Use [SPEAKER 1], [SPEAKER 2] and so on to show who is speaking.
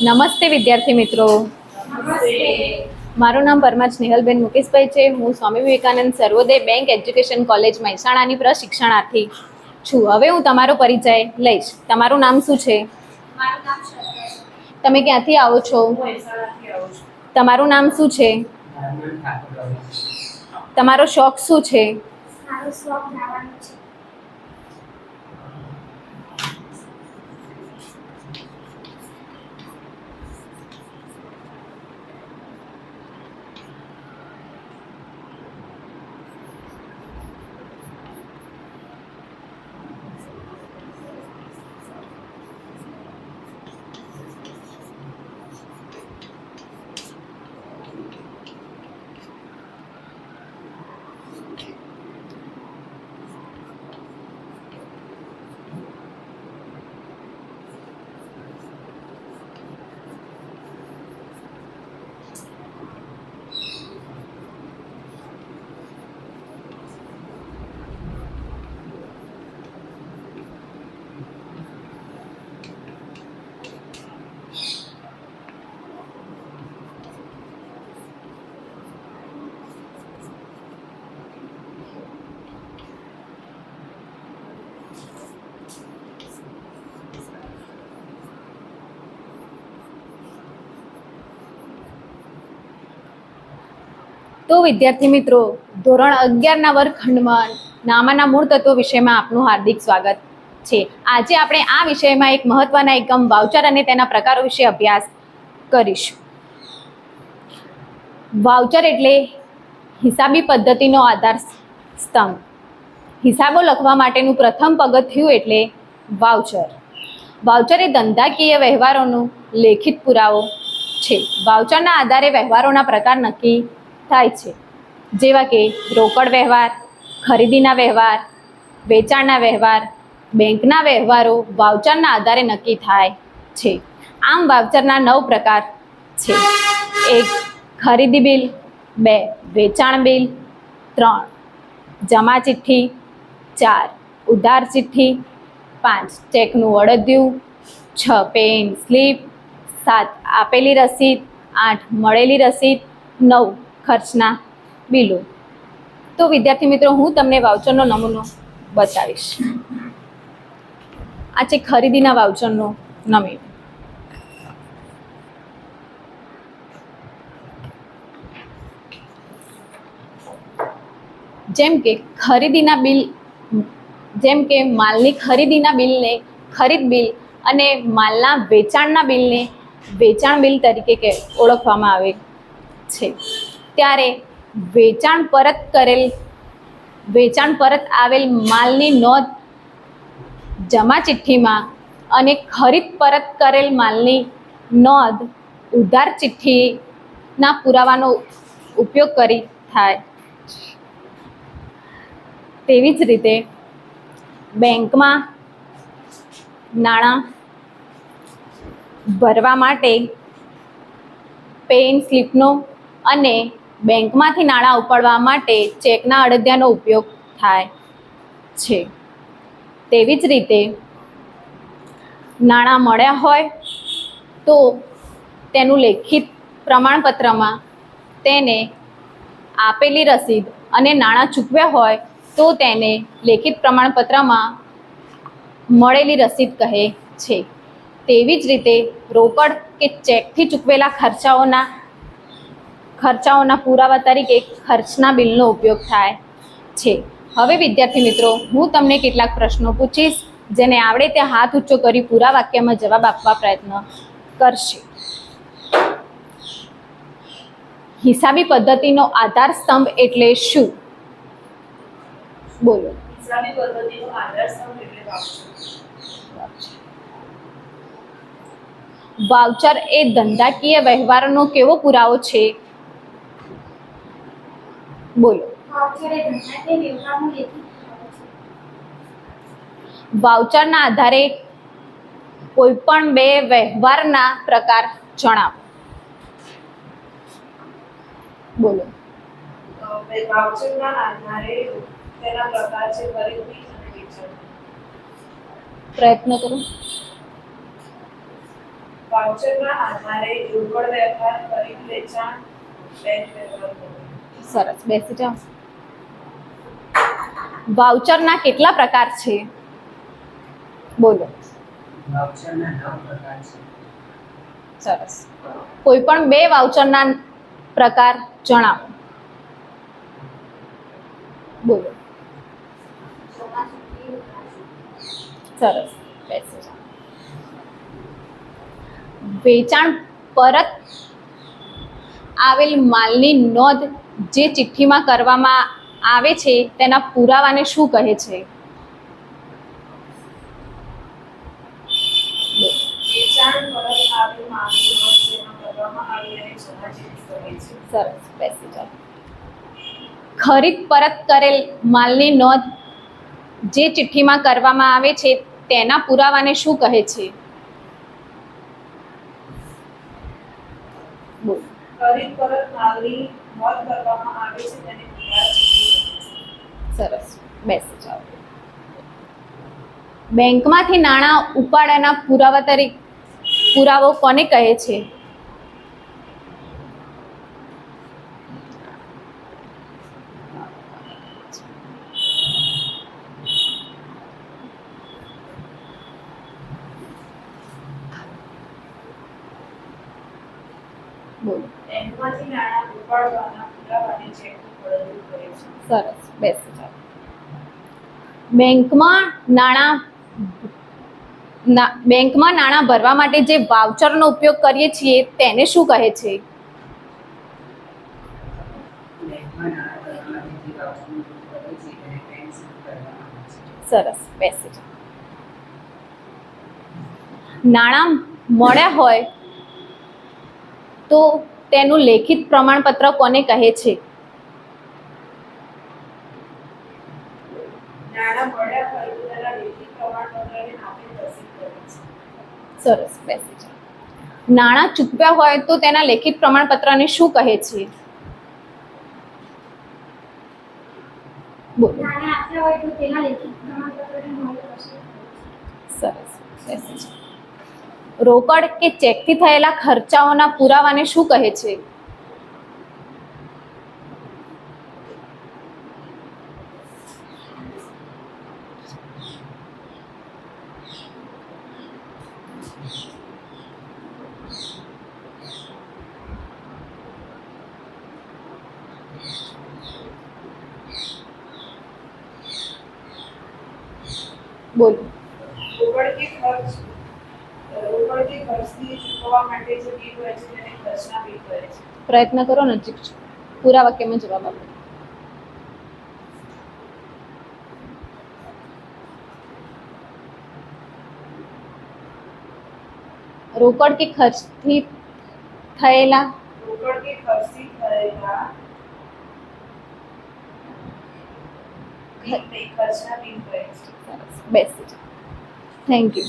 [SPEAKER 1] નમસ્તે વિદ્યાર્થી મિત્રો. મારું નામ પરમાર સ્નેહલબેન મુકેશભાઈ છે. હું સ્વામી વિવેકાનંદ સર્વોદય બેંક એજ્યુકેશન કોલેજ મહેસાણાની પ્રશિક્ષણાર્થી છું. હવે હું તમારો પરિચય લઈશ. તમારું નામ શું છે?
[SPEAKER 2] મારું નામ શ્રદ્ધા છે.
[SPEAKER 1] તમે ક્યાંથી આવો છો?
[SPEAKER 2] મહેસાણાથી આવું છું.
[SPEAKER 1] તમારું નામ શું છે? તમારો શોખ શું છે?
[SPEAKER 2] મારો શોખ ગાવાનો છે.
[SPEAKER 1] તો વિદ્યાર્થી મિત્રો, ધોરણ 11ના વર્ગખંડમાં નામાના મૂળ તત્વો વિષયમાં આપનું હાર્દિક સ્વાગત છે. આજે આપણે આ વિષયમાં એક મહત્વના એકમ વાઉચર અને તેના પ્રકારો વિશે અભ્યાસ કરીશું. વાઉચર એટલે હિસાબી પદ્ધતિનો આધાર સ્તંભ. હિસાબો લખવા માટેનું પ્રથમ પગથિયું એટલે વાઉચર. વાઉચર એ ધંધાકીય વ્યવહારોનો લેખિત પુરાવો છે. વાઉચરના આધારે વ્યવહારોના પ્રકાર નક્કી થાય છે, જેવા કે રોકડ વ્યવહાર, ખરીદીના વ્યવહાર, વેચાણના વ્યવહાર, બેંકના વ્યવહારો વાઉચરના આધારે નક્કી થાય છે. આમ વાઉચરના 9 પ્રકાર છે. 1. ખરીદી બિલ. 2. વેચાણ બિલ. 3. જમા ચિઠ્ઠી. 4. ઉધાર ચિઠ્ઠી. 5. ચેકનું અડદિયું. 6. Pay in slip. 7. આપેલી રસીદ. 8. મળેલી રસીદ. 9. ખર્ચના બિલો. તો વિદ્યાર્થી મિત્રો, હું તમને વાઉચરનો નમૂનો બતાવીશ. આ છે ખરીદીના વાઉચરનો નમૂનો. જેમ કે ખરીદીના બિલ, જેમ કે માલની ખરીદીના બિલને ખરીદ બિલ અને માલના વેચાણના બિલને વેચાણ બિલ તરીકે ઓળખવામાં આવે છે. ત્યારે વેચાણ પરત આવેલ માલની નોંધ જમા ચિઠ્ઠીમાં અને ખરીદ પરત કરેલ માલની નોંધ ઉધાર ચિઠ્ઠીના પુરાવાનો ઉપયોગ કરી થાય. તેવી જ રીતે બેંકમાં નાણાં ભરવા માટે પે ઇન સ્લીપનો અને બેંકમાંથી નાણાં ઉપાડવા માટે ચેકના અડદિયાનો ઉપયોગ થાય છે. તેવી જ રીતે નાણાં મળ્યા હોય તો તેનું લેખિત પ્રમાણપત્રમાં તેને આપેલી રસીદ અને નાણાં ચૂકવ્યા હોય તો તેને લેખિત પ્રમાણપત્રમાં મળેલી રસીદ કહે છે. તેવી જ રીતે રોકડ કે ચેકથી ચૂકવેલા ખર્ચાઓના પુરાવા તરીકે ખર્ચના બિલનો ઉપયોગ થાય છે. હવે વિદ્યાર્થી મિત્રો, હું તમને કેટલાક પ્રશ્નો પૂછીશ, જેને આવડે તે હાથ ઊંચો કરી પૂરા વાક્યમાં જવાબ આપવા પ્રયત્ન કરશે. હિસાબી પદ્ધતિનો આધાર સ્તંભ એટલે શું? બોલો.
[SPEAKER 2] હિસાબી પદ્ધતિનો આધાર સ્તંભ એટલે વાઉચર.
[SPEAKER 1] વાઉચર એ ધંધાકીય વ્યવહારનો કેવો પુરાવો છે? બોલો.
[SPEAKER 2] વાઉચર એ ધંધાકીય વ્યવહારનો લેખિત પુરાવો છે.
[SPEAKER 1] વાઉચરના આધારે કોઈ પણ 2 વ્યવહારના પ્રકાર જણાવો. બોલો.
[SPEAKER 2] વાઉચરના આધારે તેના પ્રકાર છે ખરીદી અને વેચાણ.
[SPEAKER 1] પ્રયત્ન કરો.
[SPEAKER 2] વાઉચરના આધારે રોકડ વ્યવહાર ખરીદ વેચાણ બેંક વ્યવહાર કરવો.
[SPEAKER 1] સરસ, બેસી જાઓ. વાઉચરના કેટલા પ્રકાર છે? બોલો.
[SPEAKER 3] વાઉચરના 9 પ્રકાર છે.
[SPEAKER 1] સરસ. કોઈ પણ 2 વાઉચરના પ્રકાર જણાવો. બોલો. સરસ, બેસી જાઓ. વેચાણ પરત આવેલ માલની નોંધ જે ચિઠ્ઠીમાં કરવામાં આવે છે તેના પુરાવાને શું કહે છે?
[SPEAKER 2] વેચાણ પરત આવેલ માલની નોંધ જેમાં કરવામાં આવી અને જમા ચિઠ્ઠી કહે છે.
[SPEAKER 1] સરસ, બેસી જાઓ. ખરીદ પરત કરેલ માલની નોંધ જે ચિઠ્ઠીમાં કરવામાં આવે છે તેના પુરાવાને શું કહે છે? બોલો.
[SPEAKER 2] ખરીદ પરત માલની નોંધ કરવામાં આવે છે તેને પુરાવા ચિઠ્ઠી કહે છે.
[SPEAKER 1] સરસ, બેસી જાઓ. બેંકમાંથી નાણાં ઉપાડવાના પુરાવો કોને કહે છે? બોલો.
[SPEAKER 2] બેંકમાંથી નાણાં ઉપાડવાના પુરાવાને ચેકની ફળદ્રુપ કહે છે.
[SPEAKER 1] સરસ, બેસી જાઓ. બેંકમાં નાણાં ભરવા માટે જે વાઉચરનો ઉપયોગ કરીએ છીએ તેને શું કહે છે?
[SPEAKER 3] બેંકમાં નાણાં ભરવા માટે જે વાઉચરનો ઉપયોગ કરે છે તેને બેંક સ્લીપ કહેવામાં આવે છે.
[SPEAKER 1] સરસ, બેસી જાઓ. નાણાં મળ્યા હોય તો તેનું લેખિત પ્રમાણપત્ર કોને કહે છે?
[SPEAKER 2] નાણાં મળ્યા હોય તો તેના લેખિત પ્રમાણપત્રને નામે રસીદ કહે છે.
[SPEAKER 1] સરસ, બેસી જાઓ. નાણાં ચૂકવ્યા હોય તો તેના લેખિત પ્રમાણપત્રને શું કહે છે? બોલો.
[SPEAKER 4] નાણાં આપ્યા હોય તો તેના લેખિત પ્રમાણપત્રને નોંધ રસીદ કહે છે.
[SPEAKER 1] સરસ, બેસી જાઓ. રોકડ કે ચેકથી થયેલા ખર્ચાઓના પુરાવાને શું કહે છે? બોલો.
[SPEAKER 2] રોકડ કે ખર્ચની ચૂકવવા માટે જે બિલ હોય છે તેને ખર્ચના બિલ કહે છે.
[SPEAKER 1] પ્રયત્ન કરો, નજીક છો. પૂરા વાક્યમાં જવાબ આપો. રોકડ કે ખર્ચથી થયેલા
[SPEAKER 2] રોકડ કે ખર્ચથી થયેલા બિલને ખર્ચના બિલ કહે છે.
[SPEAKER 1] સરસ, બેસી જાઓ. Thank you.